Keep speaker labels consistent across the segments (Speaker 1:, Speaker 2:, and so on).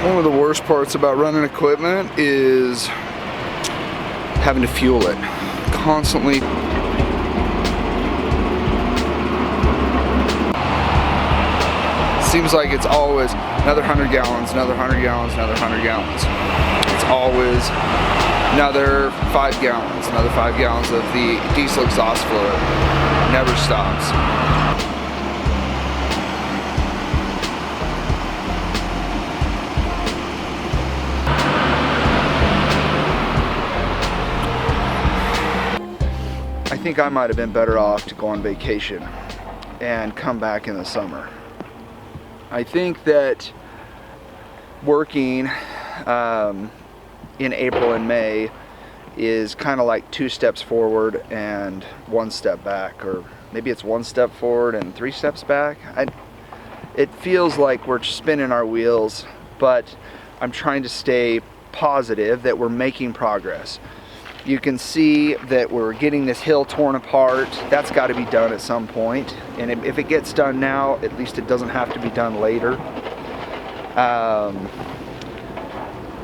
Speaker 1: One of the worst parts about running equipment is having to fuel it constantly. Seems like it's always another 100 gallons, another 100 gallons, another 100 gallons. It's always another 5 gallons, another 5 gallons of the diesel exhaust fluid. Never stops. I think I might have been better off to go on vacation and come back in the summer. I think that working in April and May is kind of like 2 steps forward and 1 step back, or maybe it's 1 step forward and 3 steps back. It feels like we're spinning our wheels, but I'm trying to stay positive that we're making progress. You can see that we're getting this hill torn apart. That's got to be done at some point. And if it gets done now, at least it doesn't have to be done later.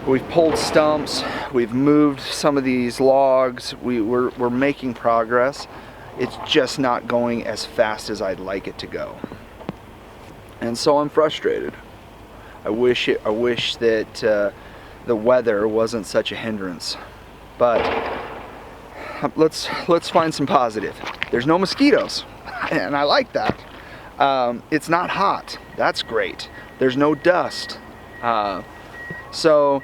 Speaker 1: We've pulled stumps. We've moved some of these logs. We're making progress. It's just not going as fast as I'd like it to go. And so I'm frustrated. I wish that the weather wasn't such a hindrance. But let's find some positive. There's no mosquitoes, and I like that. It's not hot. That's great. There's no dust. So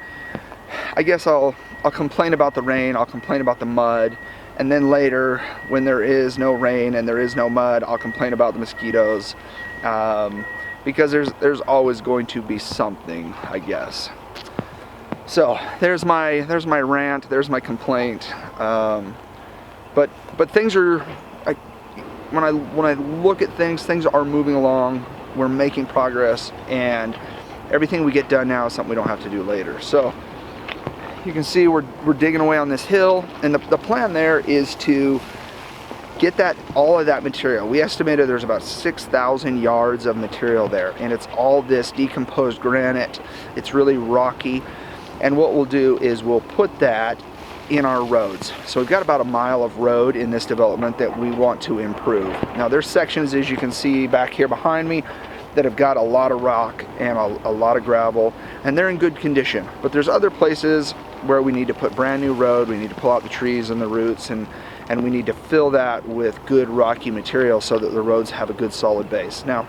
Speaker 1: I guess I'll complain about the rain. I'll complain about the mud, and then later, when there is no rain and there is no mud, I'll complain about the mosquitoes. Because there's always going to be something, I guess. So there's my rant, there's my complaint. But things are, when I look at things are moving along. We're making progress, and everything we get done now is something we don't have to do later. So you can see we're digging away on this hill, and the plan there is to get all of that material. We estimated there's about 6,000 yards of material there, and it's all this decomposed granite. It's really rocky. And what we'll do is we'll put that in our roads. So we've got about a mile of road in this development that we want to improve. Now there's sections, as you can see back here behind me, that have got a lot of rock and a lot of gravel, and they're in good condition. But there's other places where we need to put brand new road. We need to pull out the trees and the roots, and we need to fill that with good rocky material so that the roads have a good solid base. Now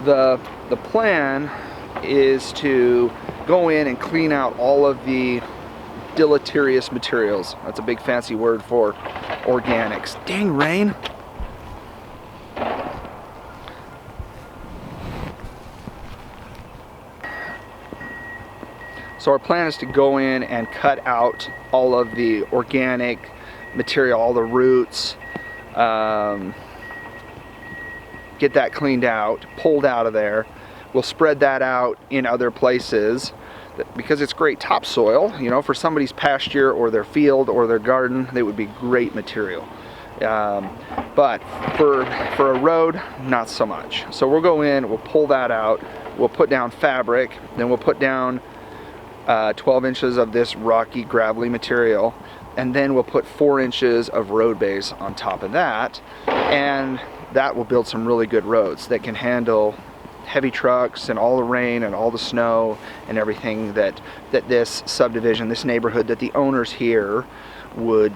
Speaker 1: the plan is to go in and clean out all of the deleterious materials. That's a big fancy word for organics. Dang rain. So our plan is to go in and cut out all of the organic material, all the roots, get that cleaned out, pulled out of there. We'll spread that out in other places because it's great topsoil, you know, for somebody's pasture or their field or their garden. They would be great material. But for a road, not so much. So we'll go in, we'll pull that out, we'll put down fabric, then we'll put down 12 inches of this rocky, gravelly material, and then we'll put 4 inches of road base on top of that, and that will build some really good roads that can handle heavy trucks and all the rain and all the snow and everything that this subdivision, this neighborhood, that the owners here would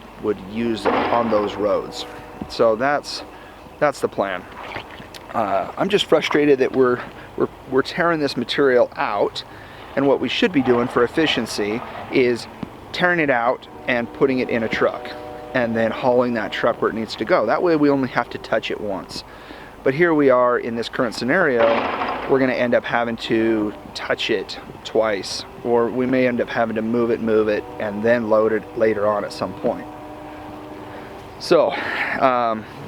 Speaker 1: use on those roads. So that's the plan. I'm just frustrated that we're tearing this material out, and what we should be doing for efficiency is tearing it out and putting it in a truck and then hauling that truck where it needs to go. That way we only have to touch it once. But here we are in this current scenario, we're going to end up having to touch it twice, or we may end up having to move it, and then load it later on at some point. So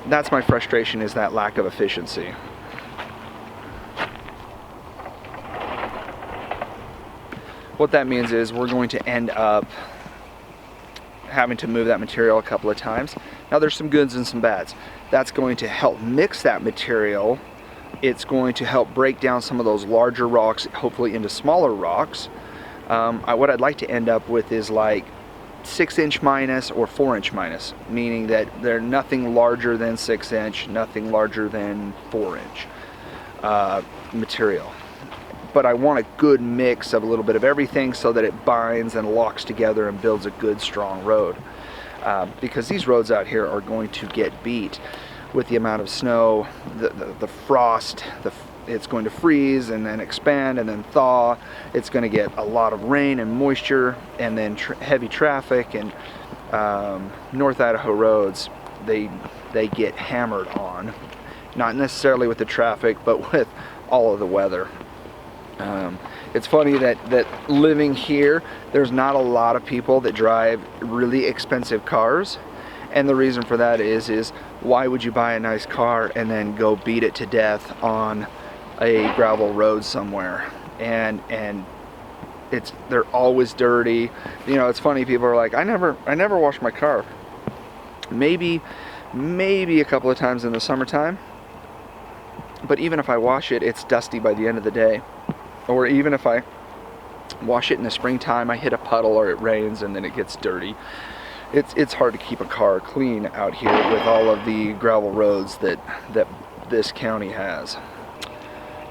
Speaker 1: that's my frustration, is that lack of efficiency. What that means is we're going to end up having to move that material a couple of times. Now there's some goods and some bads. That's going to help mix that material It's going to help break down some of those larger rocks, hopefully into smaller rocks. What I'd like to end up with is like 6" minus or 4" minus, meaning that they're nothing larger than 6", nothing larger than 4" material. But I want a good mix of a little bit of everything so that it binds and locks together and builds a good strong road. Because these roads out here are going to get beat with the amount of snow, the frost, it's going to freeze and then expand and then thaw. It's going to get a lot of rain and moisture, and then heavy traffic, and North Idaho roads, they get hammered on. Not necessarily with the traffic, but with all of the weather. It's funny that living here, there's not a lot of people that drive really expensive cars. And the reason for that is why would you buy a nice car and then go beat it to death on a gravel road somewhere? And they're always dirty. You know, it's funny, people are like, I never wash my car. Maybe a couple of times in the summertime, but even if I wash it, it's dusty by the end of the day. Or even if I wash it in the springtime, I hit a puddle or it rains and then it gets dirty. It's hard to keep a car clean out here with all of the gravel roads that this county has.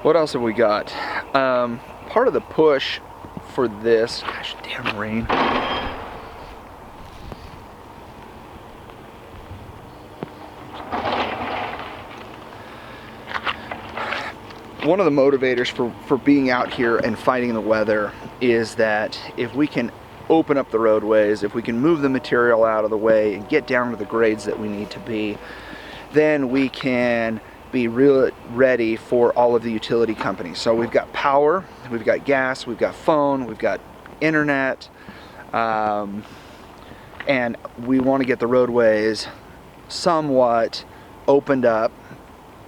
Speaker 1: What else have we got? Part of the push for this, gosh, damn rain. One of the motivators for being out here and fighting the weather is that if we can open up the roadways, if we can move the material out of the way and get down to the grades that we need to be, then we can be real ready for all of the utility companies. So we've got power, we've got gas, we've got phone, we've got internet, and we want to get the roadways somewhat opened up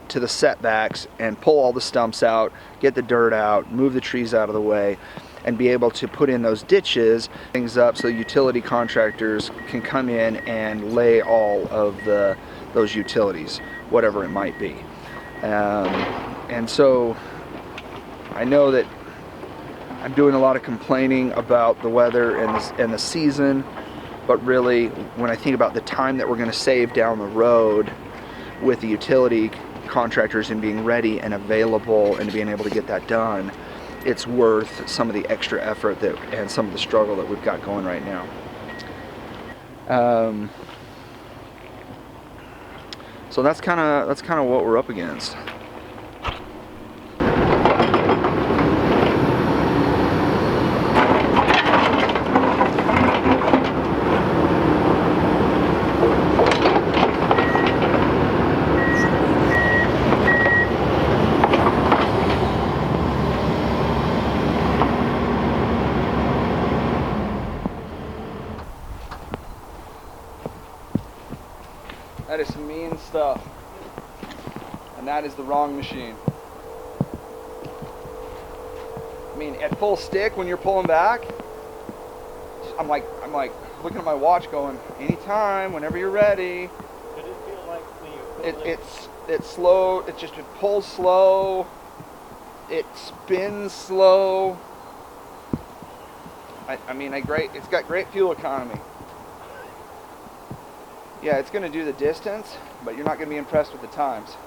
Speaker 1: to the setbacks and pull all the stumps out, get the dirt out, move the trees out of the way, and be able to put in those ditches, things up so utility contractors can come in and lay all of those utilities, whatever it might be. And so I know that I'm doing a lot of complaining about the weather and the season, but really when I think about the time that we're going to save down the road with the utility contractors and being ready and available and being able to get that done, it's worth some of the extra effort and some of the struggle that we've got going right now. So that's kind of what we're up against. That is some mean stuff, and that is the wrong machine. I mean, at full stick when you're pulling back, I'm like looking at my watch, going, anytime, whenever you're ready.
Speaker 2: Did it feel like when you
Speaker 1: It's slow. It pulls slow. It spins slow. I mean, it's got great fuel economy. Yeah, it's going to do the distance, but you're not going to be impressed with the times.